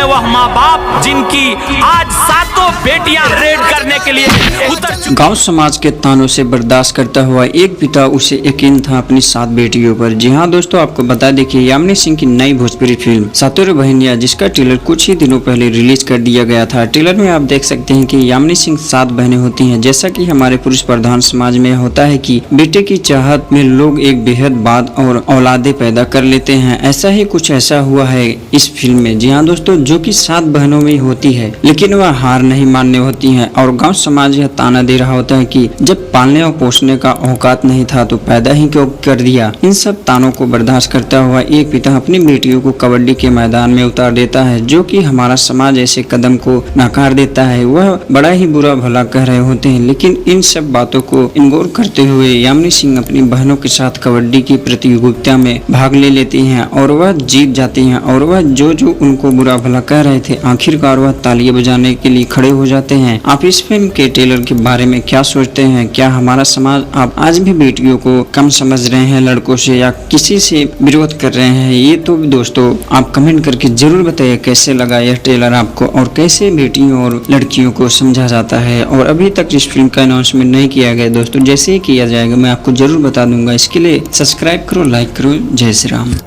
वह माँ बाप जिनकी आज सातों बेटियां रेड करने के लिए उतर चुकी। गांव समाज के तानों से बर्दाश्त करता हुआ एक पिता उसे यकीन था अपनी 7 बेटियों पर। जी हाँ दोस्तों, आपको बता दें कि यामिनी सिंह की नई भोजपुरी फिल्म सातों बहनियां, जिसका ट्रेलर कुछ ही दिनों पहले रिलीज कर दिया गया था। ट्रेलर में आप देख सकते हैं कि यामिनी सिंह 7 बहनें होती हैं। जैसा कि हमारे पुरुष प्रधान समाज में होता है कि बेटे की चाहत में लोग एक बेहद बाद और औलादे पैदा कर लेते हैं, ऐसा ही कुछ ऐसा हुआ है इस फिल्म में। जी हाँ दोस्तों, जो कि 7 बहनों में होती है, लेकिन वह हार नहीं मानने होती है और गांव समाज यह ताना दे रहा होता है कि जब पालने और पोषने का औकात नहीं था तो पैदा ही क्यों कर दिया। इन सब तानों को बर्दाश्त करता हुआ एक पिता अपनी बेटियों को कबड्डी के मैदान में उतार देता है, जो कि हमारा समाज ऐसे कदम को नकार देता है। वह बड़ा ही बुरा भला कह रहे होते हैं, लेकिन इन सब बातों को इग्नोर करते हुए यामिनी सिंह अपनी बहनों के साथ कबड्डी की प्रतियोगिता में भाग ले लेती हैं और वह जीत जाती हैं। और वह जो उनको बुरा भला कह रहे थे, आखिरकार वह तालियां बजाने के लिए खड़े हो जाते हैं। आप इस फिल्म के ट्रेलर के बारे में क्या सोचते हैं? क्या हमारा समाज आप आज भी बेटियों को कम समझ रहे हैं लड़कों से, या किसी से विरोध कर रहे हैं? ये तो दोस्तों आप कमेंट करके जरूर बताइए कैसे लगा यह ट्रेलर आपको और कैसे बेटियों और लड़कियों को समझा जाता है। और अभी तक इस फिल्म का अनाउंसमेंट नहीं किया गया दोस्तों, जैसे ही किया जाएगा मैं आपको जरूर बता दूंगा। इसके लिए सब्सक्राइब करो, लाइक करो। जय श्री राम।